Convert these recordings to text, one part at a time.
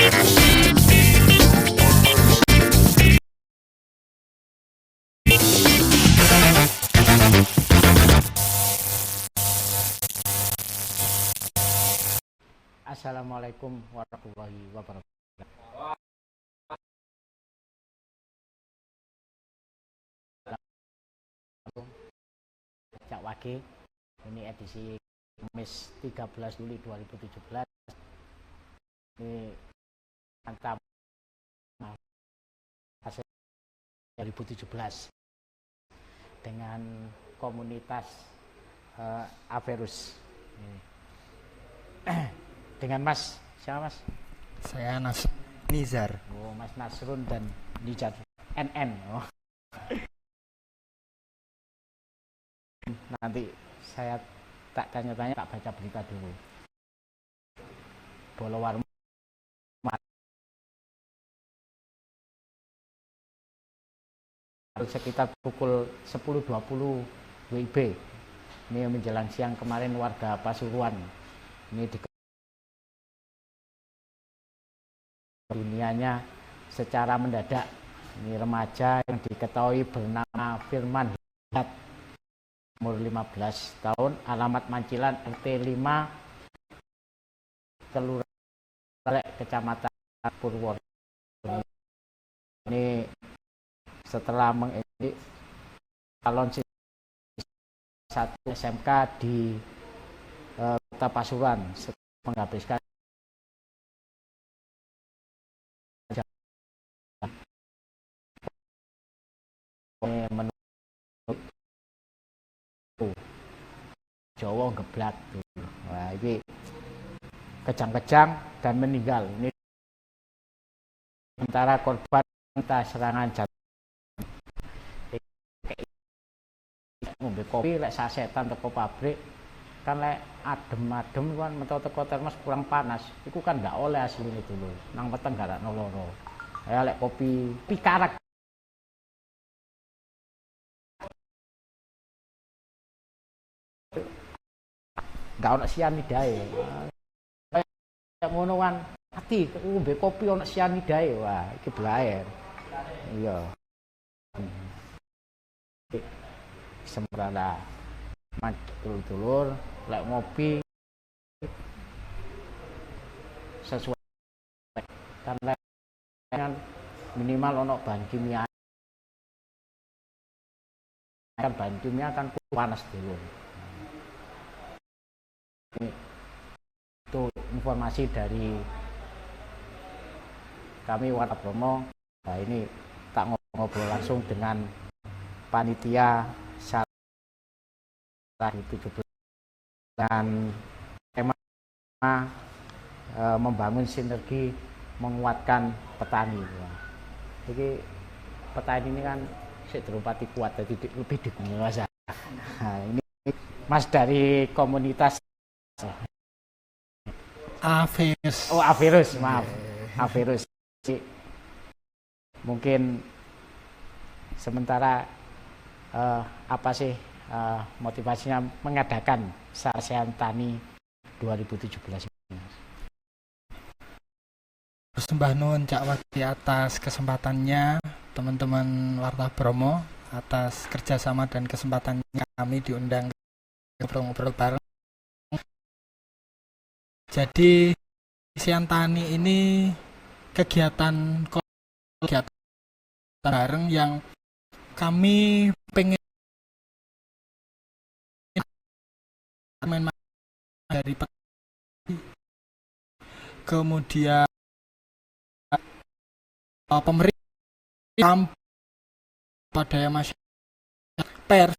Assalamualaikum warahmatullahi wabarakatuh. Cak Wage, ini edisi Kamis 13 Juli 2017. Ini mantap hasil 2017 dengan komunitas Averus. Dengan Mas, siapa Mas? Saya Nizar. Oh, Mas Nasrun dan Nizar NN. Oh. Nanti saya tak tanya-tanya, tak baca berita dulu. Bolowarmo sekitar pukul 10.20 WIB. Ini menjelang siang kemarin warga Pasuruan. Ini di dunianya secara mendadak. Ini remaja yang diketahui bernama Firman Hidayat, umur 15 tahun, alamat Mancilan, RT 5, Kelurahan Kecamatan Purworejo. Ini setelah mengikuti calon satu SMK di Kota Pasuruan, setelah menghabiskan menurut Jawa geblak. Wah, ini kejang-kejang dan meninggal. Ini sementara korban minta serangan jantung. Ngombe kopi lek sasetan teko pabrik kan lek adem-adem kan metu teko termos kurang panas. Iku kan enggak oleh asline dulu. Nang weteng gak ana loro. Ya lek kopi pikarak nggak ono sianidae. Kayak ngono kan ati ngombe kopi ono sianidae. Wah, iki blaer. Iya. Sembrana dulur-dulur lek ngopi sesuai kan lek kan minimal ono bahan kimia. Kan bahan kimia kan panas dulu. Itu informasi dari kami Warta Bromo. Nah, ini tak ngobrol langsung dengan panitia 2017 dan tema membangun sinergi menguatkan petani. Jadi petani ini kan sedurupati kuat, jadi lebih dikuasa. Nah, ini Mas dari komunitas Averus. Oh, Averus, maaf. Averus. Mungkin sementara apa sih motivasinya mengadakan Sarsean Tani 2017 ini? Sembah nuwun Cak Wage atas kesempatannya, teman-teman Warta Bromo, atas kerjasama dan kesempatan kami diundang ngobrol-ngobrol bareng. Jadi Sarsean Tani ini kegiatan bareng yang kami pengen dari kemudian pemerintah pada masyarakat pers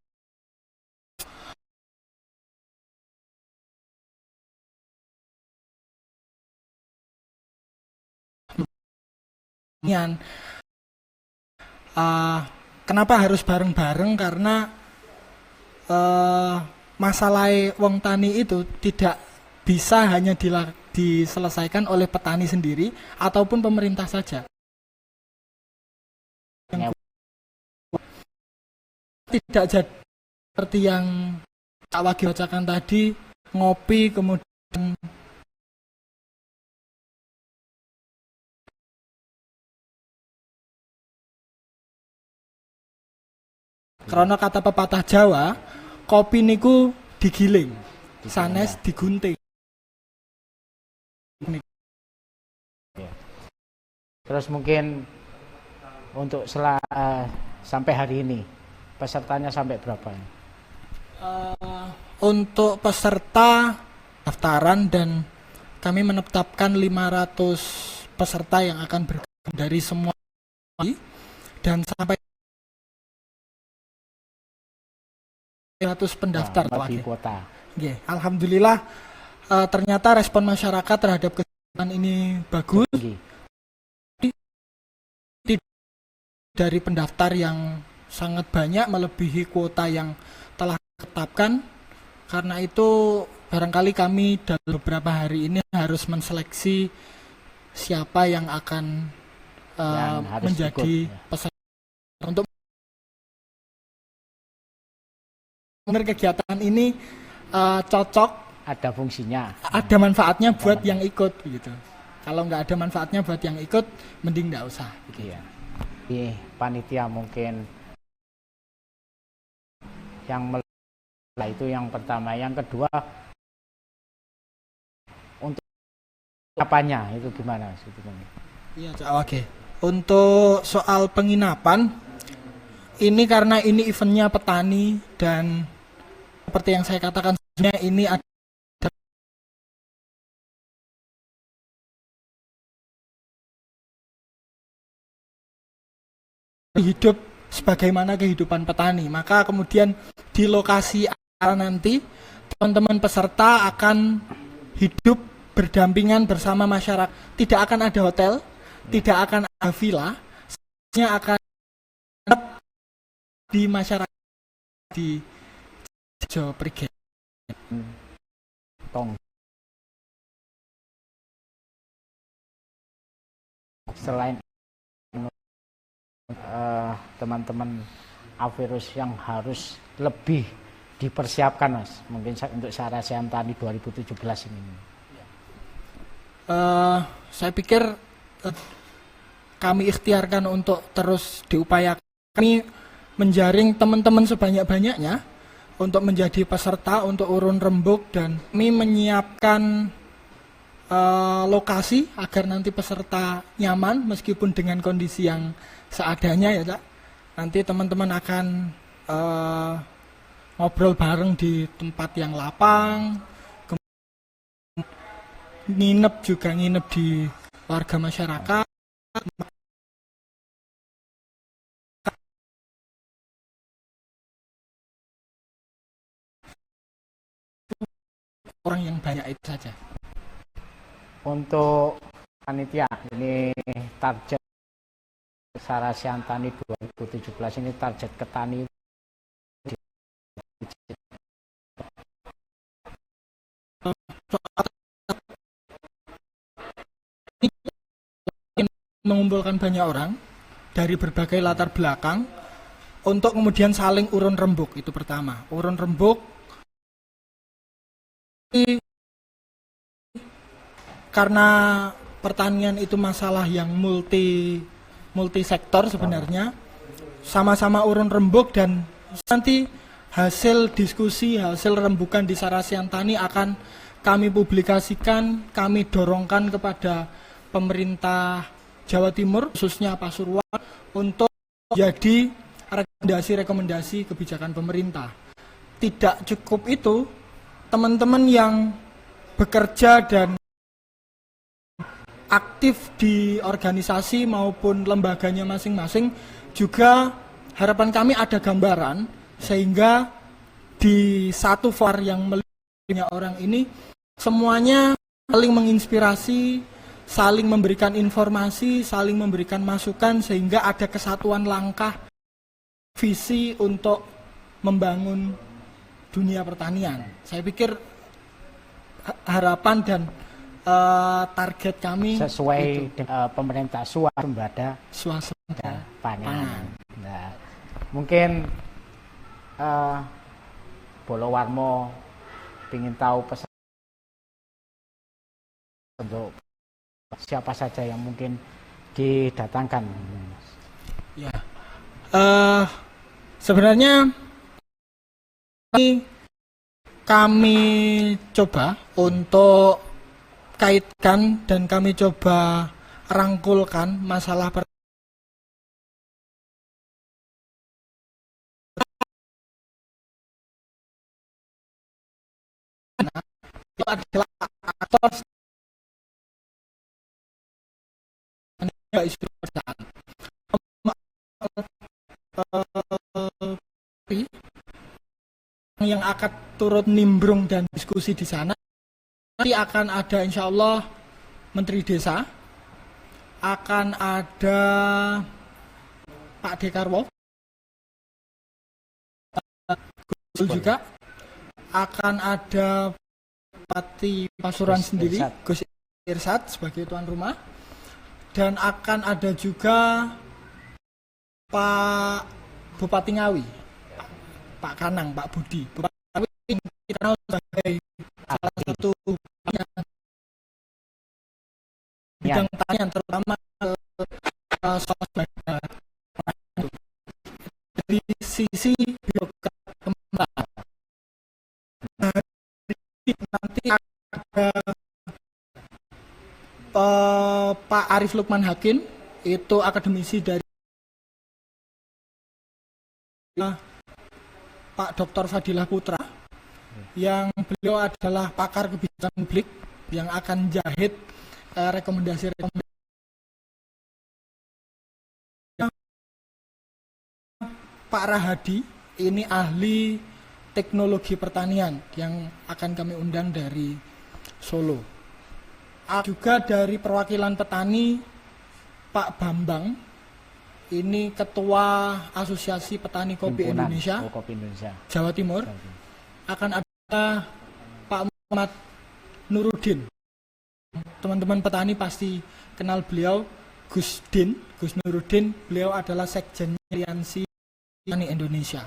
kenapa harus bareng-bareng, karena masalah wong tani itu tidak bisa hanya diselesaikan oleh petani sendiri ataupun pemerintah saja. Tidak jadi seperti yang Cak Wage bacakan tadi, ngopi kemudian Karena kata pepatah Jawa, kopi niku digiling, sanes digunting. Terus mungkin untuk sampai hari ini pesertanya sampai berapa ini? Untuk peserta daftaran dan kami menetapkan 500 peserta yang akan bergabung dari semua dan sampai 100 pendaftar di kota. Okay. Alhamdulillah ternyata respon masyarakat terhadap kegiatan ini bagus. Dari pendaftar yang sangat banyak melebihi kuota yang telah ditetapkan. Karena itu barangkali kami dalam beberapa hari ini harus menseleksi siapa yang akan menjadi peserta untuk kegiatan ini cocok, ada fungsinya, ada manfaatnya buat yang ikut gitu. Kalau nggak ada manfaatnya buat yang ikut, mending nggak usah. Iya. Di panitia mungkin yang itu yang pertama, yang kedua untuk apanya itu gimana? Iya, oke. Untuk soal penginapan, ini karena ini eventnya petani dan seperti yang saya katakan sebenarnya ini ada hidup sebagaimana kehidupan petani. Maka kemudian di lokasi nanti teman-teman peserta akan hidup berdampingan bersama masyarakat. Tidak akan ada hotel, tidak akan ada villa, semuanya akan di masyarakat di Jawa Prigen. Selain teman-teman Avirus yang harus lebih dipersiapkan, Mas, mungkin untuk Sarasi Antani 2017 ini. Saya pikir kami ikhtiarkan untuk terus diupayakan. Kami menjaring teman-teman sebanyak-banyaknya untuk menjadi peserta untuk urun rembuk dan kami menyiapkan lokasi agar nanti peserta nyaman meskipun dengan kondisi yang seadanya ya Cak. Nanti teman-teman akan ngobrol bareng di tempat yang lapang, nginep di warga masyarakat. Orang yang banyak itu saja. Untuk panitia ini target Sarasi Antani 2017 ini target ketani mengumpulkan banyak orang dari berbagai latar belakang untuk kemudian saling urun rembuk. Itu pertama, urun rembuk karena pertanian itu masalah yang multi sektor sebenarnya. Sama-sama urun rembuk dan nanti hasil diskusi, hasil rembukan di Sarasi Antani akan kami publikasikan, kami dorongkan kepada pemerintah Jawa Timur, khususnya Pasuruan, untuk jadi rekomendasi kebijakan pemerintah. Tidak cukup itu, teman-teman yang bekerja dan aktif di organisasi maupun lembaganya masing-masing juga harapan kami ada gambaran sehingga di satu VAR yang melibatkan orang ini semuanya saling menginspirasi, saling memberikan informasi, saling memberikan masukan sehingga ada kesatuan langkah visi untuk membangun dunia pertanian. Saya pikir harapan dan target kami sesuai pemerintah swasembada pangan. Nah, mungkin Bolowarmo ingin tahu pesan untuk siapa saja yang mungkin didatangkan. Ya, Sebenarnya ini kami coba untuk kaitkan dan kami coba rangkulkan masalah itu adalah aktor isu pekerjaan. Yang akan turut nimbrung dan diskusi di sana nanti akan ada insya Allah Menteri Desa, akan ada Pak Dekarwo, juga akan ada Bupati Pasuruan sendiri, Gus Irsad sebagai tuan rumah, dan akan ada juga Pak Bupati Ngawi, Pak Kanang, Pak Budi. Bupati Ngawi kita kenal sebagai salah satu bidang pertanian, terutama swasta. Dari sisi birokrat kembang. Nanti ada Pak Arif Lukman Hakim, itu akademisi dari Pak Dr. Fadilah Putra, yang beliau adalah pakar kebijakan publik yang akan jahit rekomendasi-rekomendasi. Pak Rahadi, ini ahli teknologi pertanian yang akan kami undang dari Solo. Juga dari perwakilan petani, Pak Bambang, ini Ketua Asosiasi Petani Kopi Indonesia, Jawa Timur. Akan ada Pak Muhammad Nuruddin. Teman-teman petani pasti kenal beliau, Gus Nuruddin. Beliau adalah Sekjen Aliansi Petani Indonesia.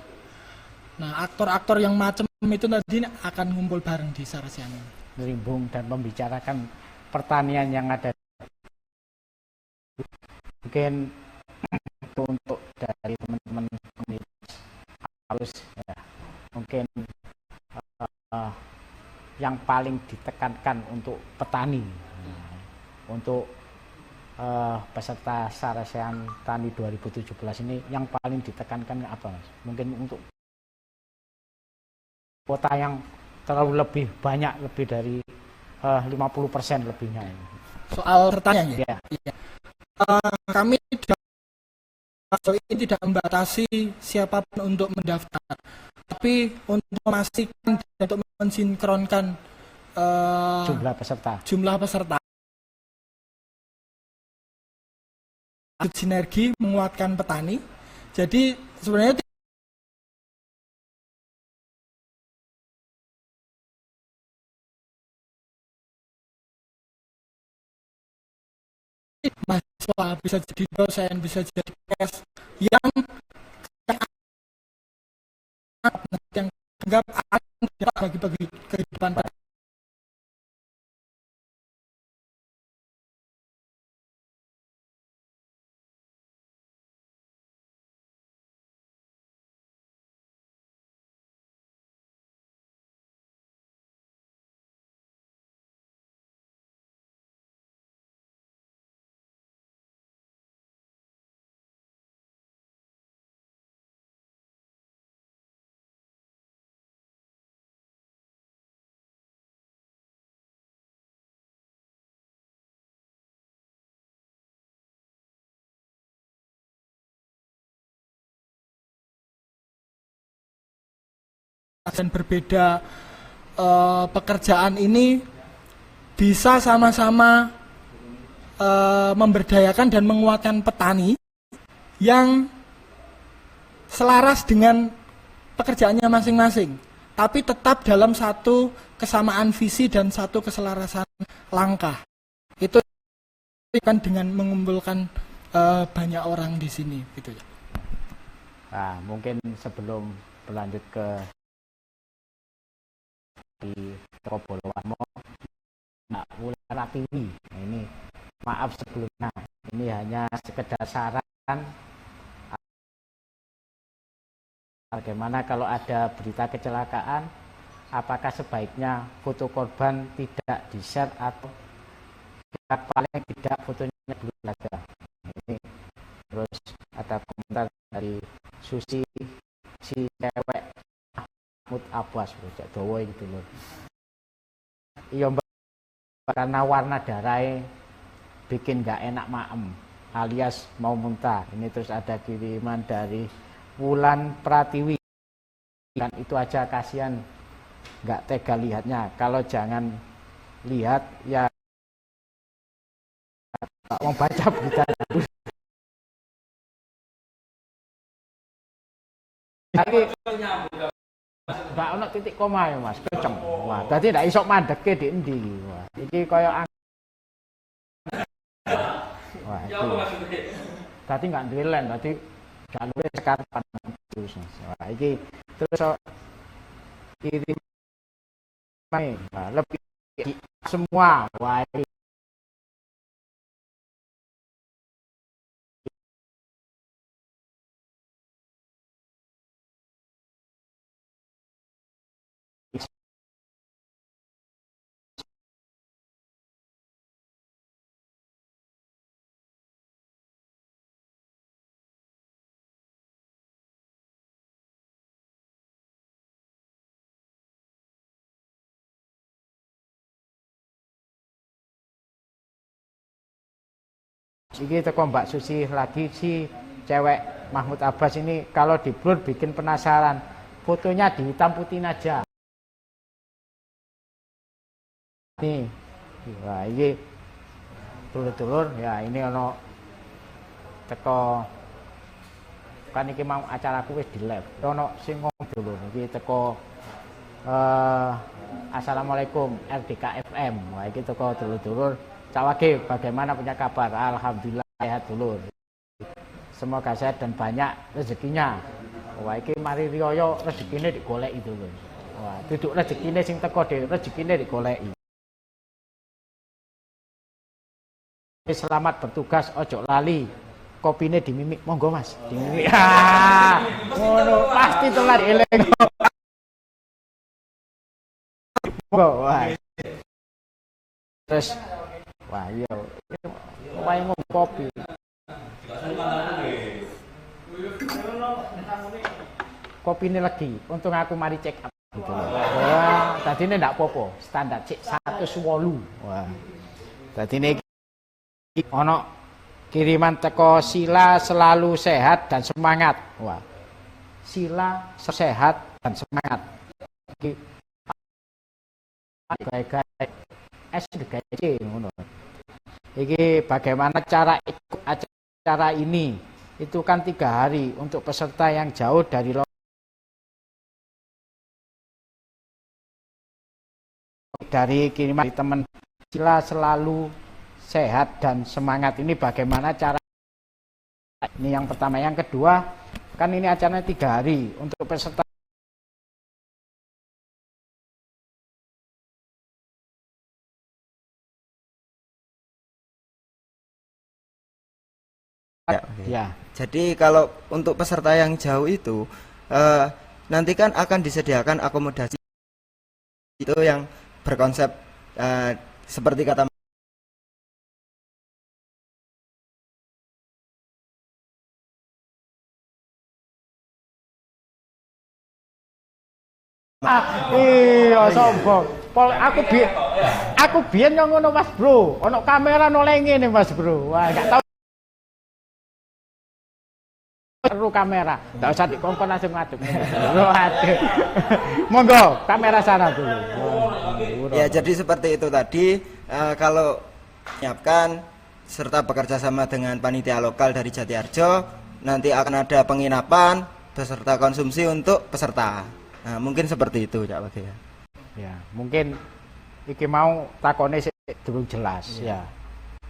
Nah, aktor-aktor yang macam itu nanti akan ngumpul bareng di Sarasiana. Merimbung dan membicarakan pertanian yang ada. Mungkin untuk dari teman-teman harus ya, mungkin yang paling ditekankan untuk petani, untuk peserta Sarasian Tani 2017 ini yang paling ditekankan apa, Mas? Mungkin untuk kota yang terlalu lebih banyak, lebih dari 50% lebihnya. Soal pertanian ya? Ya. Kami ini tidak membatasi siapapun untuk mendaftar, tapi untuk memastikan dan untuk mensinkronkan jumlah peserta, sinergi menguatkan petani. Jadi sebenarnya mahasiswa bisa jadi dosen, bisa jadi kes yang anggap bagi-bagi kehidupan. Dan berbeda pekerjaan ini bisa sama-sama memberdayakan dan menguatkan petani yang selaras dengan pekerjaannya masing-masing, tapi tetap dalam satu kesamaan visi dan satu keselarasan langkah. Itu kan dengan mengumpulkan banyak orang di sini, gitu ya. Nah, mungkin sebelum berlanjut ke di Trobolowanmo, Mbak Wularatiwi. Nah, ini maaf sebelumnya, ini hanya sekedar saran Bagaimana kalau ada berita kecelakaan, apakah sebaiknya foto korban tidak di-share atau paling tidak fotonya dulu saja. Ini terus ada komentar dari Susi, si cewek Mahmud Abbas, Cek Dowo gitu loh. Iya mbak, karena warna darahnya bikin nggak enak maem, alias mau muntah. Ini terus ada kiriman dari Wulan Pratiwi, dan itu aja kasihan, nggak tega lihatnya. Kalau jangan lihat ya mau baca berita. Lagi nggak ono titik koma ya mas, kenceng. Wah, berarti nggak isok mandeke di endi. Wah, iki koyo wah, itu. Berarti nggak duelen, berarti jalur sekarang terus. Wah, iki terus kirim lebih semua. Wah, ini. Ini teko Mbak Susi lagi, si cewek Mahmud Abbas ini kalau di blur bikin penasaran, fotonya dihitam putih aja. Nih, wah ini dulur-dulur ya, ini ono teko kan iki mau acaraku wis di live. Ono sing ngomong dulur iki teko Assalamualaikum RDK FM. Wah iki teko dulur-dulur. Cawage, bagaimana punya kabar? Alhamdulillah sehat dulur. Semoga sehat dan banyak rezekinya. Wah iki mari riyo rezekine digoleki dulur. Wah, duduk rezekine sing teko dhewe, rezekine digoleki. Selamat bertugas, ojo lali. Kopine dimimik, monggo Mas. Dimimik. Ngono, pasti telat eling. Monggo, wah. Terus wah iya, lumayan ngomong kopi. Kopi ini lagi, untung aku mari check up gitu. Wah, tadi ini enggak popo, standar cek 108. Wah, tadi ini ono kiriman teko Sila selalu sehat dan semangat. Wah, Sila sehat dan semangat. Baik-baik, SDGC ngono. Iki bagaimana cara ikut acara ini? Itu kan 3 hari untuk peserta yang jauh dari kiriman teman Sila selalu sehat dan semangat. Ini bagaimana cara? Ini yang pertama, yang kedua kan ini acaranya 3 hari untuk peserta. Ya, okay. Ya. Jadi kalau untuk peserta yang jauh itu nanti kan akan disediakan akomodasi itu yang berkonsep seperti kata Iya sombong. Pol aku biyen yo ngono Mas Bro. Ono kamera noleh ngene Mas Bro. Wah, enggak tahu perlu kamera, nggak usah dikongkon langsung ngaduk. Aduh. Monggo kamera sana dulu. Ya jadi seperti itu tadi, kalau menyiapkan serta bekerja sama dengan panitia lokal dari Jatiarjo, nanti akan ada penginapan beserta konsumsi untuk peserta. Nah, mungkin seperti itu Cak Wage ya. Ya, mungkin iki mau takone sik durung jelas ya.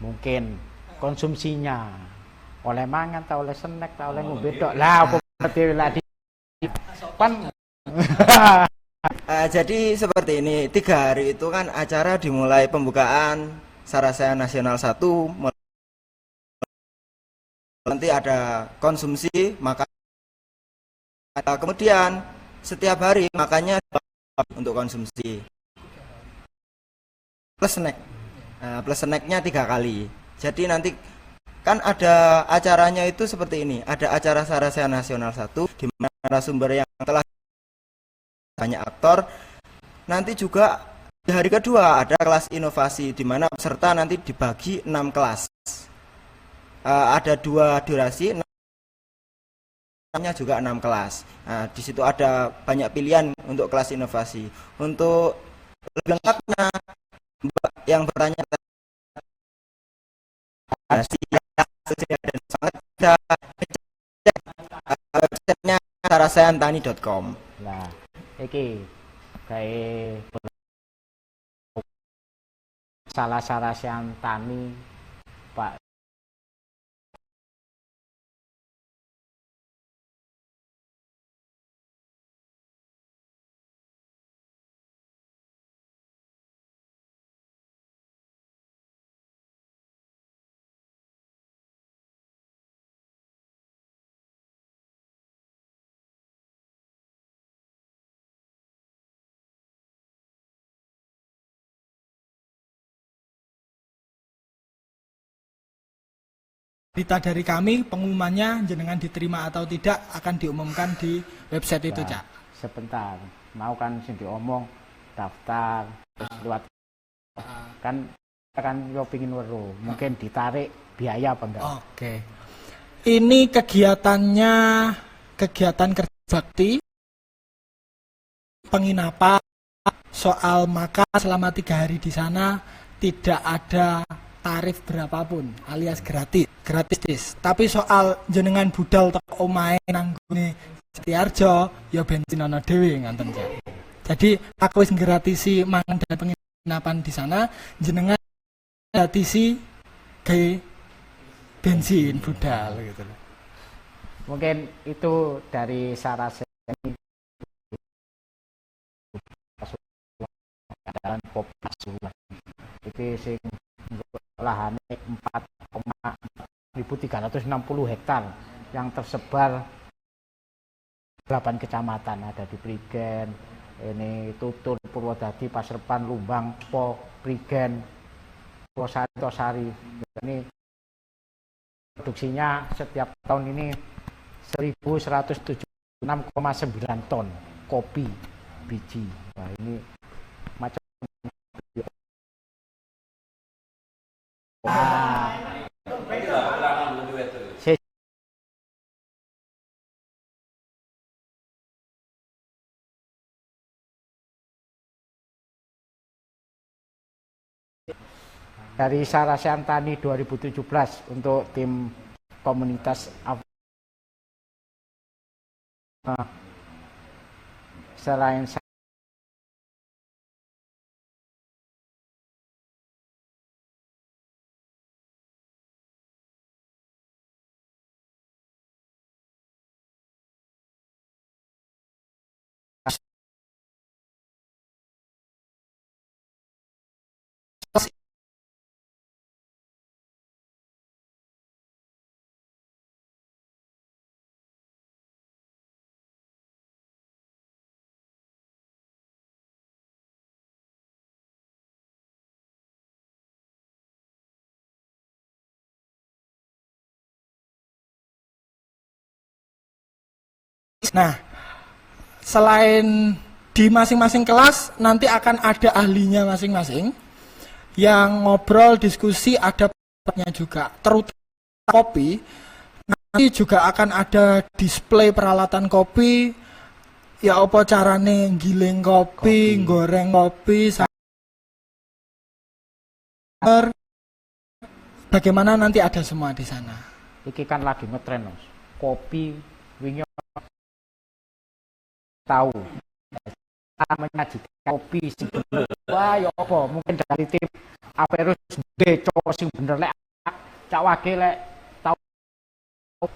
Mungkin konsumsinya oleh mangan ta oleh snack ta oleh ngombe tok. Lah apa ngerti lah di kan. Jadi seperti ini, 3 hari itu kan acara dimulai pembukaan Sarasaya Nasional 1, nanti ada konsumsi makanan Kemudian setiap hari makannya untuk konsumsi plus snack. Plus snacknya 3 kali. Jadi nanti kan ada acaranya itu seperti ini. Ada acara Sarasehan Nasional 1 di mana narasumber yang telah banyak aktor. Nanti juga di hari kedua ada kelas inovasi di mana peserta nanti dibagi 6 kelas. Ada 2 durasi, juga 6 kelas. Nah, di situ ada banyak pilihan untuk kelas inovasi. Untuk lebih lengkapnya, Mbak yang bertanya websitenya sarasehantani.com. Nah, iki kayak salah Sarasehan Tani Pak Berita dari kami, pengumumannya jenengan diterima atau tidak akan diumumkan di website itu, Cak. Sebentar, mau kan sing diomong daftar terus lewat kan yo pengin weruh, mungkin ditarik biaya apa enggak? Oke. Ini kegiatannya kegiatan kerja bakti, penginapan, soal makan selama 3 hari di sana tidak ada tarif berapapun alias gratis. Tapi soal jenengan budal teko omahe nanggone Jatiarjo ya bensin ana dhewe ngoten Cak. Jadi aku wis gratisi mangan dan penginapan di sana, jenengan gratisi gawe bensin budal gitu loh. Mungkin itu dari Sarasehan dalan kopi Pasuruan. Iki sing lahane 4,360 hektar yang tersebar 8 kecamatan, ada di Prigen, ini Tutul, Purwodadi, Paserpan, Lumbang, Po, Prigen, Purwosari, Tosari. Ini produksinya setiap tahun ini 1.176,9 ton kopi biji. Nah, ini macam dari Sarasehan Tani 2017 untuk tim komunitas selain Nah, selain di masing-masing kelas nanti akan ada ahlinya masing-masing yang ngobrol, diskusi, ada paketnya juga. Terutama kopi, nanti juga akan ada display peralatan kopi, ya apa carane giling kopi, goreng kopi, bagaimana nanti ada semua di sana. iki kan lagi ngetren Mas. Kopi wingi tahu menyajikan kopi sing bener. Wah ya apa mungkin dari tim Aperus Beco sing bener lek cak wage lek tahu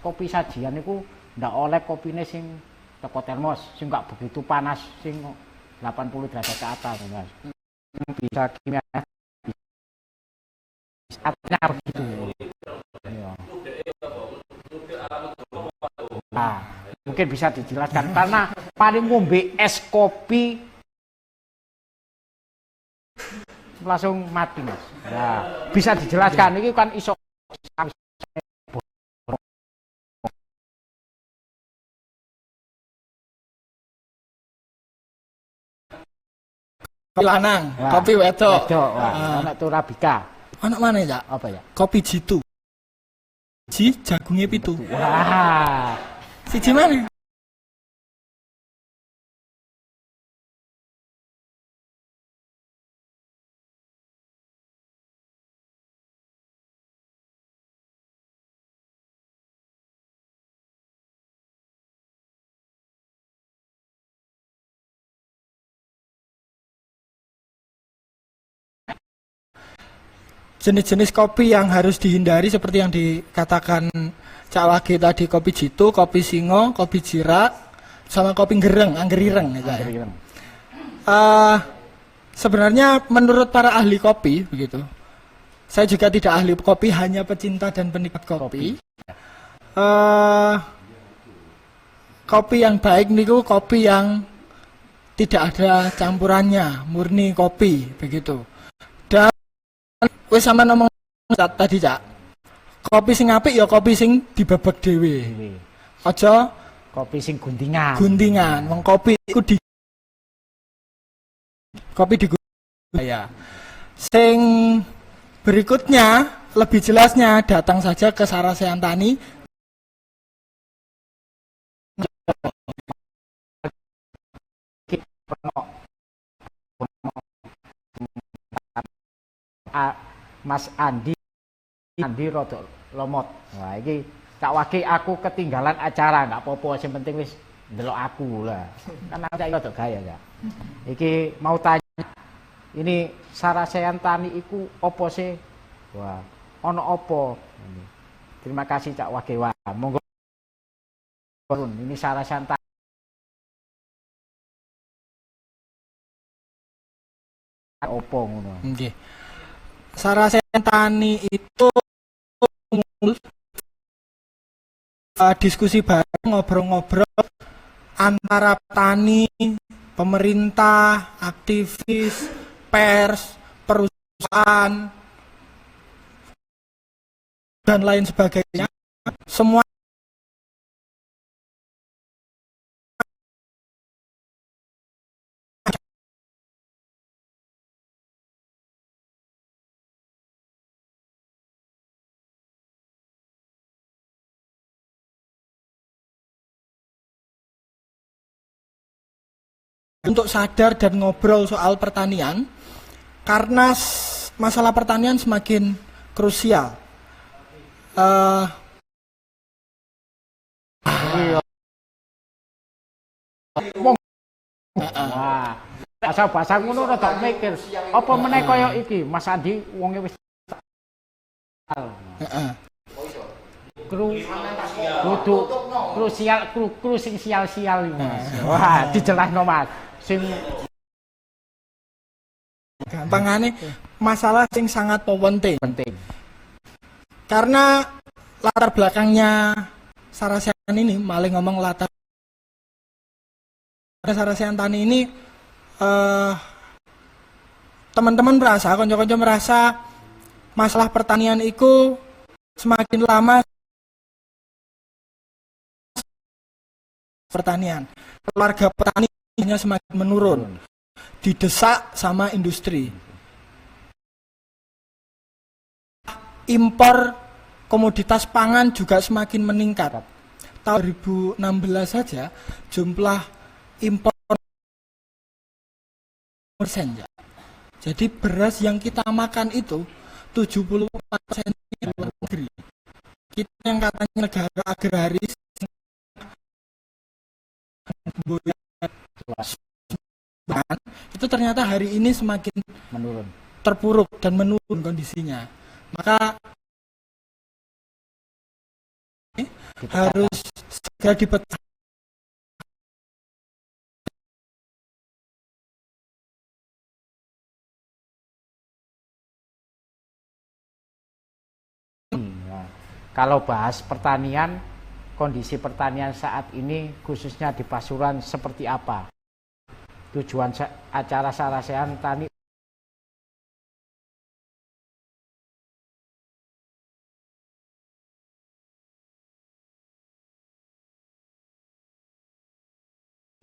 kopi sajian niku ndak oleh kopine sing teko termos sing gak begitu panas sing 80 derajat ke atas Mas. Bisa kimia artinya begitu. Ya. Nah, mungkin bisa dijelaskan karena paling ngombe es kopi langsung mati Mas. Nah, bisa dijelaskan ini kan iso Kopi lanang, Wah, kopi wedok. Anak Torabika. Anak mana ya? Apa ya? Kopi jitu. Ji jagungnya pitu. Wah. Siji mana? Jenis-jenis kopi yang harus dihindari seperti yang dikatakan Cak Wage tadi, kopi jitu, kopi singo, kopi jirak, sama kopi gereng, anggerireng ya, Cak, ya. Sebenarnya menurut para ahli kopi begitu. Saya juga tidak ahli kopi, hanya pecinta dan penikmat kopi. Kopi yang baik niku kopi yang tidak ada campurannya, murni kopi begitu. Wes sama ngomong tadi Cak. Kopi sing apik ya kopi sing dibebek dhewe. Aja kopi sing guntingan. Guntingan. Wong kopi iku di kopi di ya. Sing berikutnya lebih jelasnya datang saja ke Sarasehan Tani. Mas Andi rodok lomot. Wah, iki Cak Wage aku ketinggalan acara, enggak apa-apa, sing penting wis ndelok aku lah. Kan aku rodok gaya ya. Iki mau tanya, ini Sarasehan Tani iku apa sih? Wah, ono apa? Terima kasih Cak Wage. Wah, monggo. Ini Sarasehan Tani. Opo ngono. Nggih. Sarasehan Tani itu diskusi bareng, ngobrol-ngobrol antara petani, pemerintah, aktivis, pers, perusahaan dan lain sebagainya. Semua untuk sadar dan ngobrol soal pertanian, karena masalah pertanian semakin krusial. Wah, bahasa ngono rada mikir. Apa meneh kaya iki, Mas Andi wonge wis krusial iki Mas. Wah, dijelasno Mas. Sing gampangane masalah sing sangat penting. Karena latar belakangnya Sarasehan ini, malah ngomong latar Sarasehan Tani ini, teman-teman merasa, konco-konco merasa masalah pertanian itu semakin lama pertanian, keluarga petani semakin menurun, didesak sama industri. Impor komoditas pangan juga semakin meningkat. Tahun 2016 saja jumlah impor persen ya. Jadi beras yang kita makan itu 74% di luar negeri. Kita yang katanya negara agraris itu ternyata hari ini semakin menurun, terpuruk dan menurun kondisinya. Maka harus segera dipecah. Kalau bahas pertanian kondisi pertanian saat ini khususnya di Pasuruan seperti apa? Tujuan acara Sarasehan Tani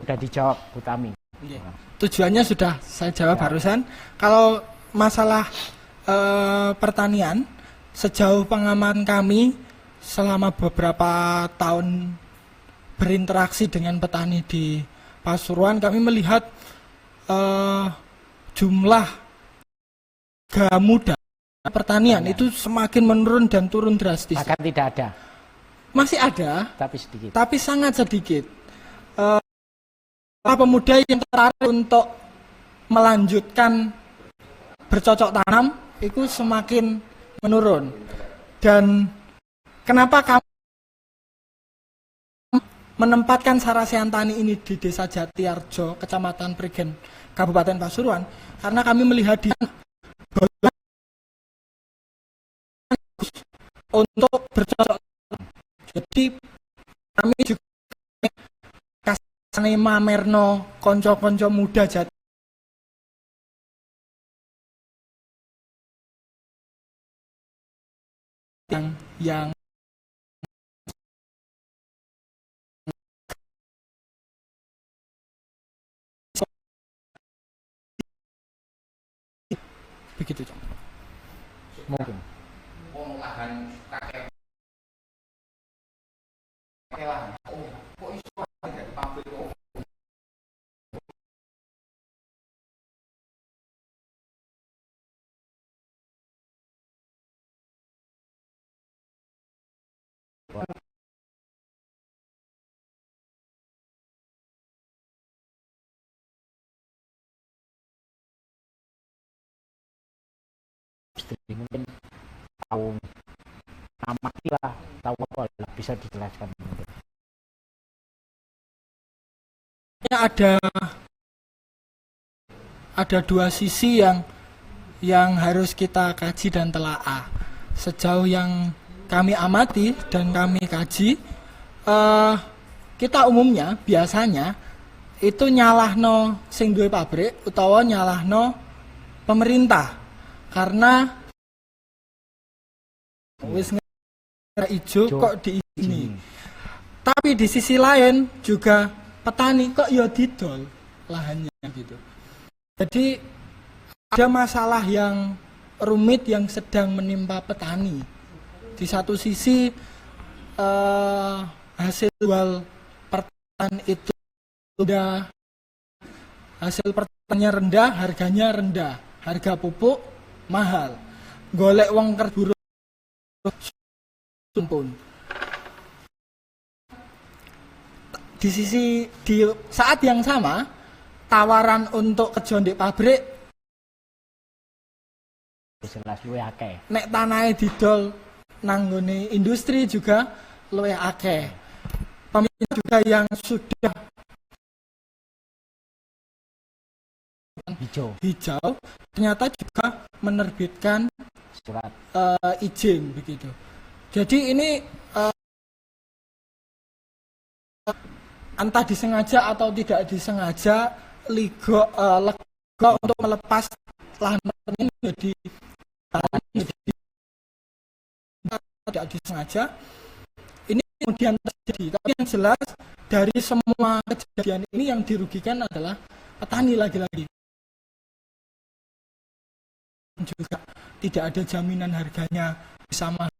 sudah dijawab Bu Tami. Tujuannya sudah saya jawab barusan. Kalau masalah pertanian, sejauh pengamatan kami selama beberapa tahun berinteraksi dengan petani di Pasuruan, kami melihat jumlah muda pertanian itu semakin menurun dan turun drastis. Bahkan tidak ada. Masih ada, tapi sedikit. Tapi sangat sedikit. Pemuda yang tertarik untuk melanjutkan bercocok tanam itu semakin menurun. Dan kenapa kami menempatkan Sarasehan Tani ini di Desa Jatiarjo, Kecamatan Prigen, Kabupaten Pasuruan? Karena kami melihat di untuk bercocok tanam. Jadi kami juga kasane mamerno konco-konco muda Jati yang begitu, Cok. Mungkin. Mungkin tahu nama lah, tahu apa lah, bisa dijelaskan. Ada dua sisi yang harus kita kaji dan telaah. Sejauh yang kami amati dan kami kaji, kita umumnya biasanya itu nyalahno sing duwe pabrik utawa nyalahno pemerintah karena wis ijo kok diizini. Tapi di sisi lain juga petani kok ya didol lahannya gitu. Jadi ada masalah yang rumit yang sedang menimpa petani. Di satu sisi hasil jual pertanian itu sudah hasil pertanian rendah, harganya rendah, harga pupuk mahal. Golek wong kerburu pun. Di saat yang sama tawaran untuk kerja di pabrik jelas luwih akeh. Nek tanahe didol nanggone industri juga luwih akeh. Pemerintah juga yang sudah hijau ternyata juga menerbitkan surat izin begitu. Jadi ini entah disengaja atau tidak disengaja lega untuk melepas lahan pertanian jadi tidak disengaja. Ini kemudian terjadi. Tapi yang jelas dari semua kejadian ini yang dirugikan adalah petani lagi-lagi. Juga tidak ada jaminan harganya sama.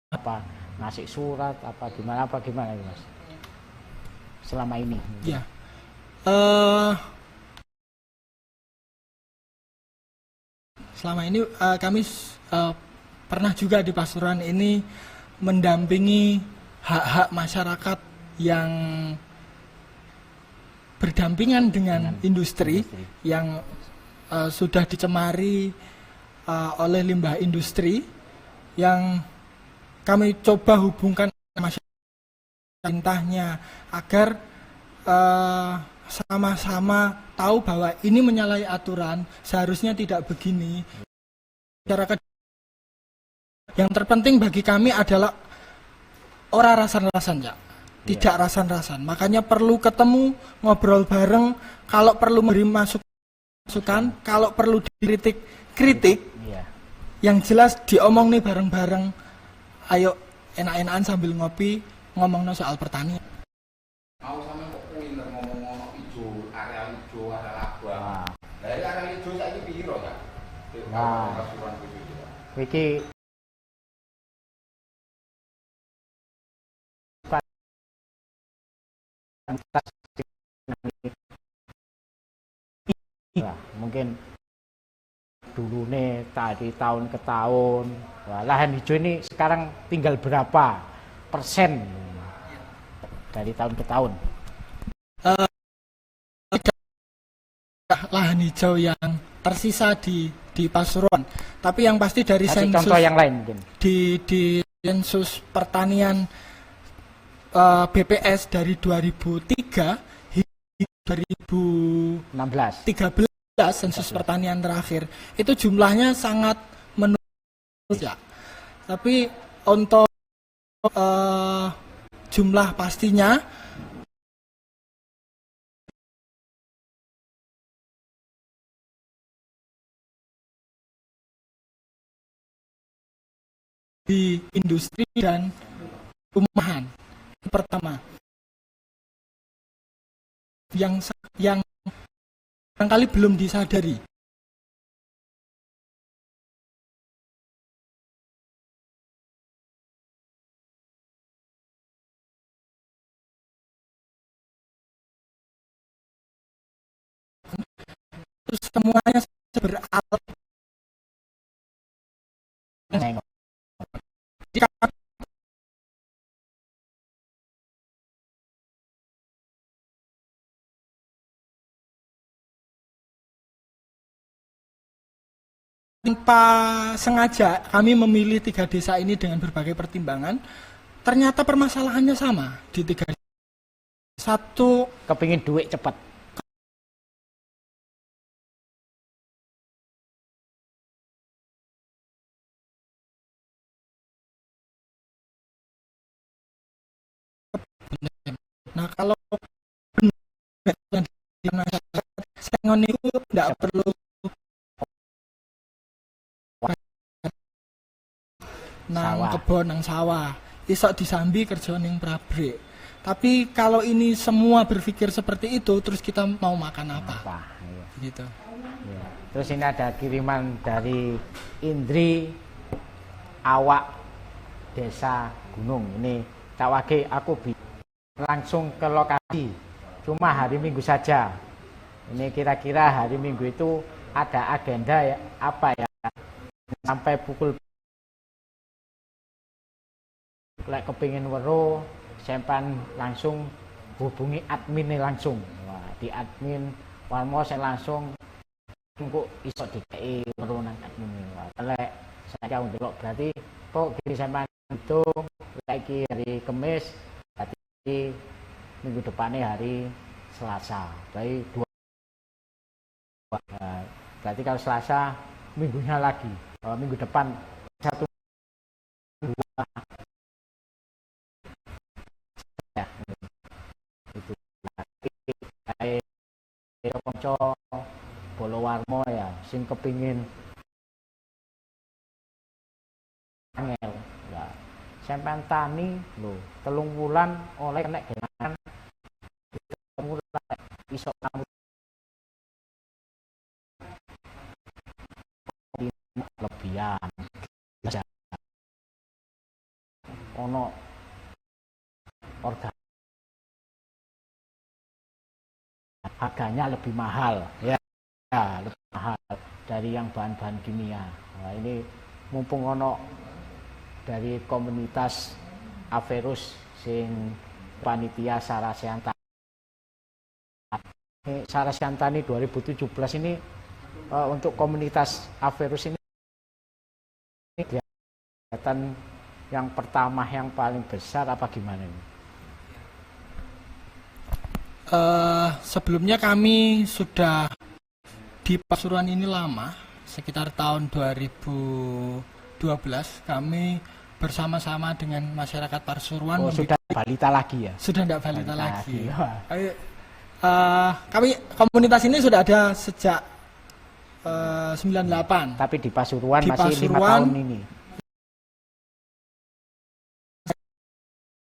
Apa ngasih surat apa gimana Mas selama ini ya selama ini kami pernah juga di Pasuruan ini mendampingi hak-hak masyarakat yang berdampingan dengan industri yang sudah dicemari oleh limbah industri, yang kami coba hubungkan pemerintahnya agar sama-sama tahu bahwa ini menyalahi aturan, seharusnya tidak begini. Masyarakat yang terpenting bagi kami adalah ora rasan-rasan ya, tidak rasan-rasan. Makanya perlu ketemu, ngobrol bareng, kalau perlu memberi masukan, kalau perlu kritik, yang jelas diomong nih bareng-bareng. Ayo enak-enakan sambil ngopi ngomongno soal pertanian. Mau sampe kok pinter ngomong ijo, area abang. Dari area ijo saiki piro ya? Nah, iki mungkin dulu nih tadi tahun ke tahun, lahan hijau ini sekarang tinggal berapa persen dari tahun ke tahun? Lahan hijau yang tersisa di Pasuruan, tapi yang pasti dari Kasih sensus contoh yang lain mungkin. di sensus pertanian BPS dari 2003 hingga 2013 sensus pertanian terakhir itu jumlahnya sangat menurun ya. Tapi untuk jumlah pastinya di industri dan rumahan. Pertama, yang barangkali belum disadari, terus semuanya beralih. Tanpa sengaja kami memilih 3 desa ini dengan berbagai pertimbangan. Ternyata permasalahannya sama di 3 desa. Satu, Kepingin duit cepat. nah kalau sengon itu tidak perlu nang Sawah. kebon nang sawah, isok disambi kerja ning pabrik. Tapi kalau ini semua berpikir seperti itu, terus kita mau makan apa? Iya. Gitu. Iya. Terus ini ada kiriman dari Indri Awak Desa Gunung. Ini Cak Wage, aku langsung ke lokasi. Cuma hari Minggu saja. Ini kira-kira hari Minggu itu ada agenda ya, apa ya? Sampai pukul lek kepingin weruh sampean langsung hubungi adminnya langsung. Wah, di admin Warmo saya langsung engko iso dikei weruh nang admin. Wah, lek saya ndelok berarti kok gini sampean itu lagi hari Kamis, berarti minggu depannya hari Selasa. Berarti kalau Selasa minggunya lagi. Minggu depan satu konco Bolowarmo ya sing kepingin angel ya sampean tani lho 3 wulan oleh kena genangan 3 wulan iso kamu lebihan ono organ harganya lebih mahal ya, lebih mahal dari yang bahan-bahan kimia. Nah, ini mumpung ono dari komunitas Averus sing panitia Sarasyantani. Sarasyantani 2017 ini untuk komunitas Averus ini kegiatan yang pertama yang paling besar apa gimana ini? Sebelumnya kami sudah di Pasuruan ini lama, sekitar tahun 2012 kami bersama-sama dengan masyarakat Pasuruan. Sudah balita lagi ya? Sudah tidak balita lagi. Kami komunitas ini sudah ada sejak 98. Tapi di Pasuruan di masih 5 Pasuruan, tahun ini.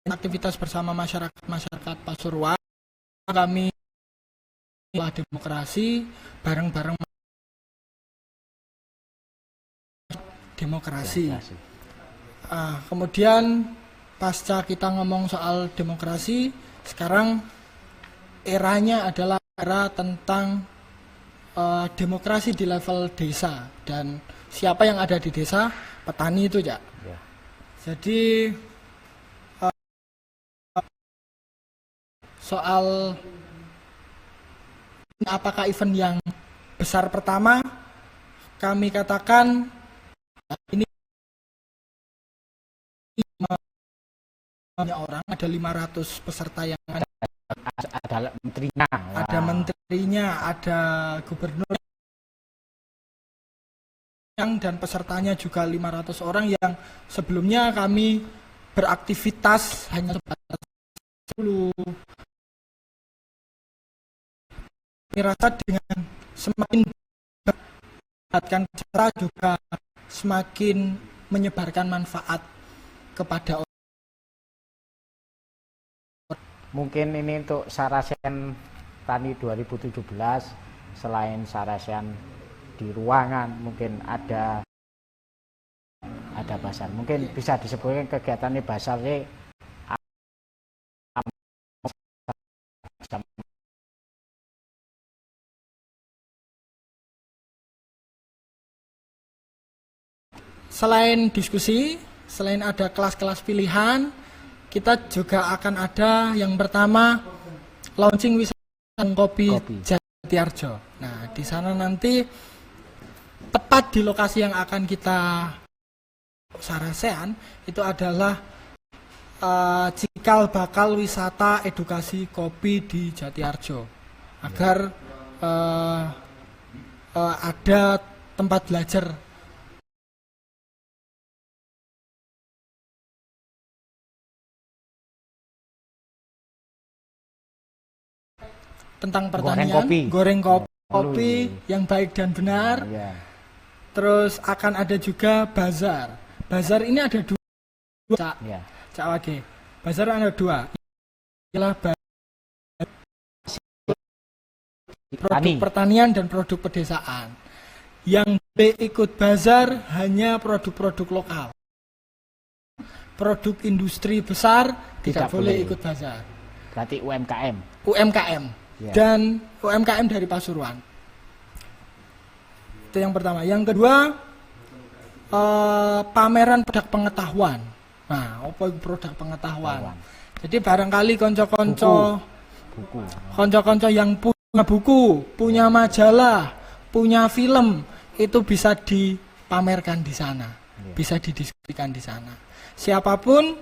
Aktivitas bersama masyarakat Pasuruan, kami telah demokrasi bareng-bareng demokrasi. Kemudian pasca kita ngomong soal demokrasi, sekarang eranya adalah era tentang demokrasi di level desa, dan siapa yang ada di desa? Petani itu ya. Jadi soal apakah event yang besar pertama, kami katakan ini orang, ada 500 peserta yang ada menterinya. Ada menterinya, ada gubernur dan pesertanya juga 500 orang yang sebelumnya kami beraktivitas hanya sebatas 10. Kami rasa dengan semakin mendapatkan peserta juga semakin menyebarkan manfaat kepada orang. Mungkin ini untuk Sarasyantani 2017, selain Sarasyan di ruangan, mungkin ada basar. Mungkin bisa disebutkan kegiatannya basarnya Selain diskusi, selain ada kelas-kelas pilihan, kita juga akan ada yang pertama launching wisata kopi Jatiarjo. Nah, di sana nanti tepat di lokasi yang akan kita Sarasean itu adalah cikal bakal wisata edukasi kopi di Jatiarjo, agar ada tempat belajar tentang pertanian, goreng kopi yang baik dan benar. Terus akan ada juga bazar. Bazar ini ada dua, Cak Wage. Bazar ada dua. Ialah produk pertanian dan produk pedesaan. Yang boleh ikut bazar hanya produk-produk lokal. Produk industri besar tidak boleh ikut bazar. Berarti UMKM. Dan UMKM dari Pasuruan. Itu yang pertama. Yang kedua, pameran produk pengetahuan. Nah, apa itu produk pengetahuan? Jadi barangkali konco-konco yang punya buku, punya majalah, punya film, itu bisa dipamerkan di sana, bisa didiskusikan di sana. Siapapun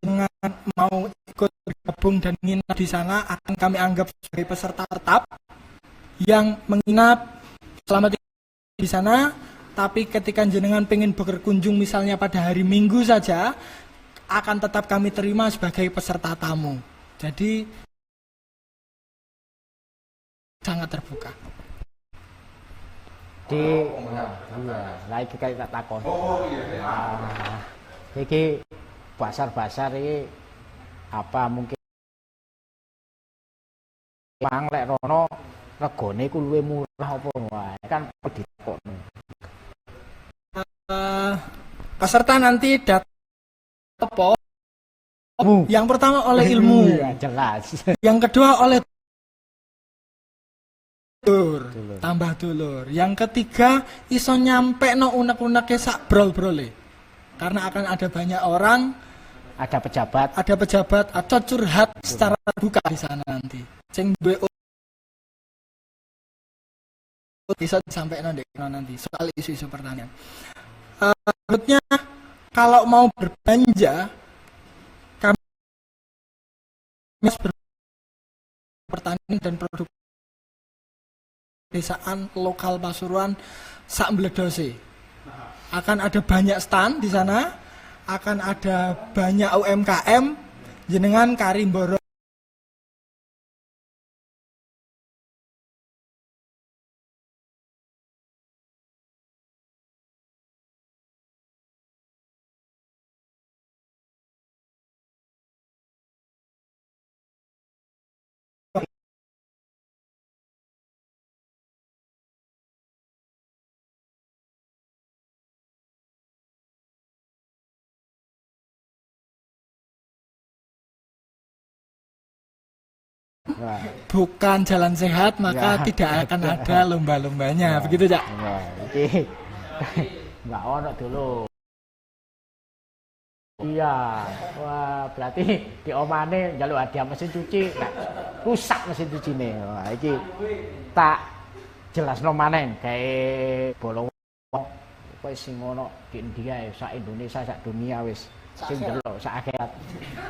dengan mau ikut bergabung dan menginap di sana akan kami anggap sebagai peserta tetap yang menginap selama di sana. Tapi ketika jenengan pengen berkunjung misalnya pada hari Minggu saja, akan tetap kami terima sebagai peserta tamu. Jadi sangat terbuka. Lagi kayak tak takon. Iki basar-basar ini apa mungkin mang lek rono regane ku luwih murah apa wae kan ditakokno. Peserta nanti datang yang pertama oleh ilmu, jelas. Yang kedua oleh tambah dulur. Yang ketiga iso nyampe no unek-uneke sak brol-brole. Karena akan ada banyak orang ada pejabat. Ada pejabat atau curhat secara terbuka di sana nanti. Sing duwe bisa disampaikan nanti soal isu-isu pertanian. Berikutnya, kalau mau berbelanja, kami pertanian dan produk desaan lokal Pasuruan sak mbledose. Akan ada banyak stand di sana, akan ada banyak UMKM, jenengan karimboro bukan jalan sehat, maka tidak akan ada lomba-lombanya, begitu Cak? Iki nggak ono dulu. Iya, wah berarti di omane njaluk hadiah mesin cuci, nah, rusak mesin cuci nih. Wah, iki tak jelasno maneh kayak bolong kowe sing ono di India ya, sak Indonesia, sak dunia wis sing delok sak akhirat.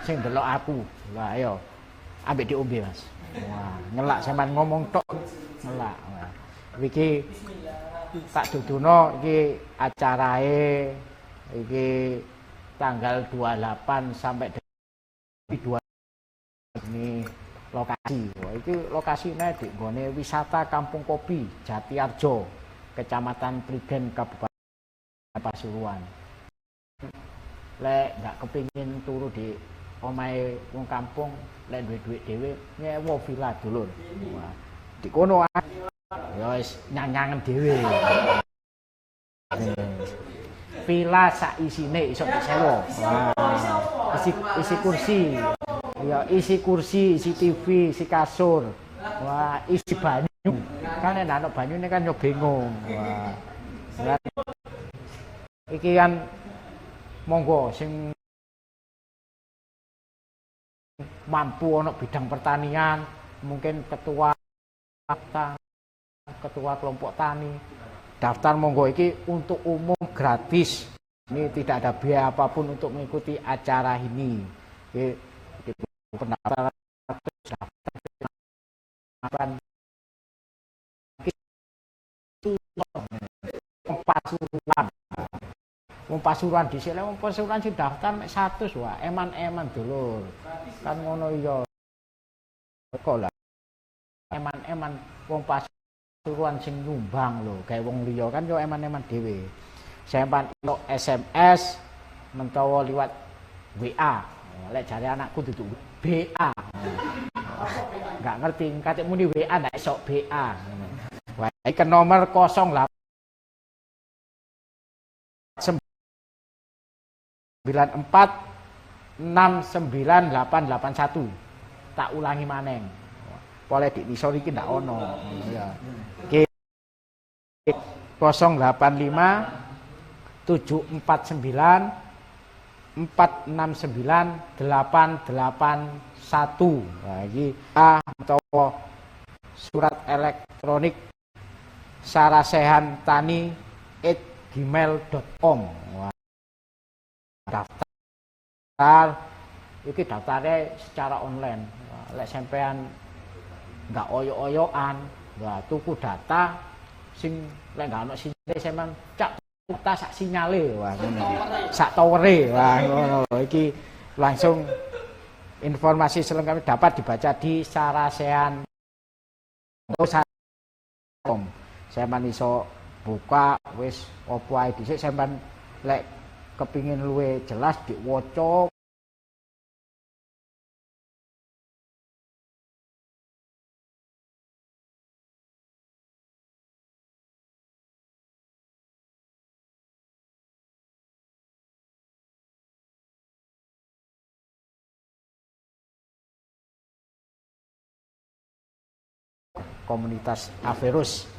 Sing delok aku. Lah ayo ambek diombe, Mas. Wah, ngelak sampean ngomong tok ngelak. Wah. Iki tak duduno iki acarae iki tanggal 28 sampai 2 ini lokasi. Wah, iki lokasine di nggone wisata Kampung Kopi Jatiarjo, Kecamatan Prigen, Kabupaten Pasuruan. Lek nggak kepingin turu di omahe wong kampung, lek duwe duit dhewe nyewa villa dulur. Wah, di kono ya wis nyanyangen dhewe. Villa sak isine iso disewa. Wah, isi kursi. Ya isi kursi, isi TV, isi kasur. Wah, isi banyu. Kan nek ana banyune kan yo bingung. Wah. Iki kan monggo sing mampu ono bidang pertanian, mungkin ketua kelompok tani, daftar monggo iki untuk umum gratis. Ini tidak ada biaya apapun untuk mengikuti acara ini. Pendaftaran Pasuruan dhisik lek Pasuruan sing daftar mek 100 wah eman-eman dulur. Kan ngono iya. Kok lah. Eman-eman wong Pasuruan sing nyumbang lho, gawe wong liya kan yo eman-eman dhewe. Sampeyan ilo SMS mentawa liwat WA. Lek jare anakku duduk BA. Enggak ngerti kate muni WA ndak iso BA. Wah, iki nomor 08 94698881. Tak ulangi maneng. Boleh di isor iki ndak ono. Ya. 085 749 469881. Nah, iki atau surat elektronik sarasehantani@gmail.com. Daftar iki daftarnya secara online. Lek sampean enggak oyok-oyokan, enggak tuku data sing lek enggak ono sinyale sampean cak kita sak sinyale wah ngono. Sak towere wah ngono. Iki langsung informasi selengkapnya dapat dibaca di sarasehan.com. Sampean iso buka wis opo ae dhisik sampean lek kepingin luwe jelas diwaca komunitas Averus.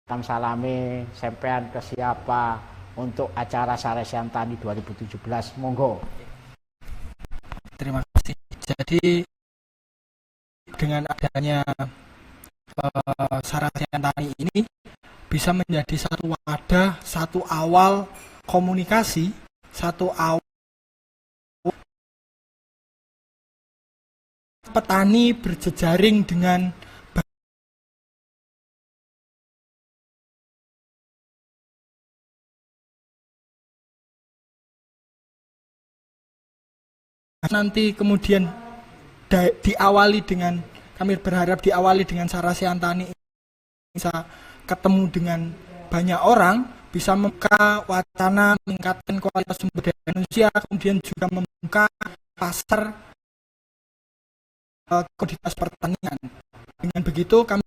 Tam salame sampean ke siapa untuk acara Saresian Tani 2017. Monggo. Terima kasih. Jadi dengan adanya Saresian Tani ini bisa menjadi satu wadah, satu awal komunikasi, satu awal petani berjejaring dengan nanti kemudian diawali dengan, kami berharap diawali dengan Saresian Tani bisa ketemu dengan banyak orang, bisa membuka wacana meningkatkan kualitas sumber daya manusia, kemudian juga membuka pasar komoditas pertanian. Dengan begitu kami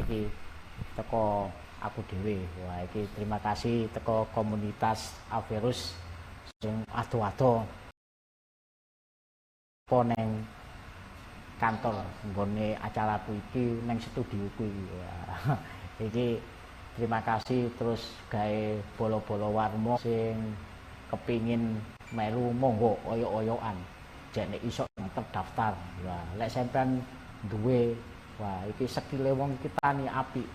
iki teko aku dhewe. Wah, iki terima kasih teko komunitas Averus sing ado-ado neng kantor nggone acaraku iki neng studioku iki. Wah, iki terima kasih terus gawe bolo-bolo warmo sing kepingin melu monggo oyok-oyokan. Jek nek iso terdaftar. Wah, lek sampean duwe, wah iki skile wong kita nih apik.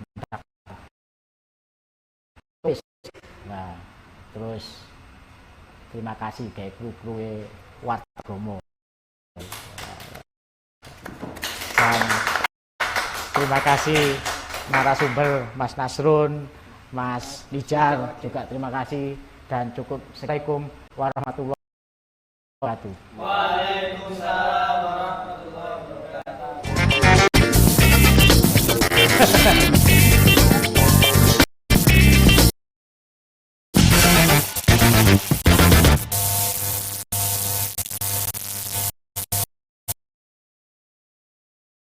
Nah, terus terima kasih kayak kru-kruwe Warta Bromo. Dan terima kasih narasumber Mas Nasrun, Mas Lijar juga terima kasih, dan cukup. Assalamualaikum warahmatullahi wabarakatuh. Waalaikumsalam warahmatullahi wabarakatuh.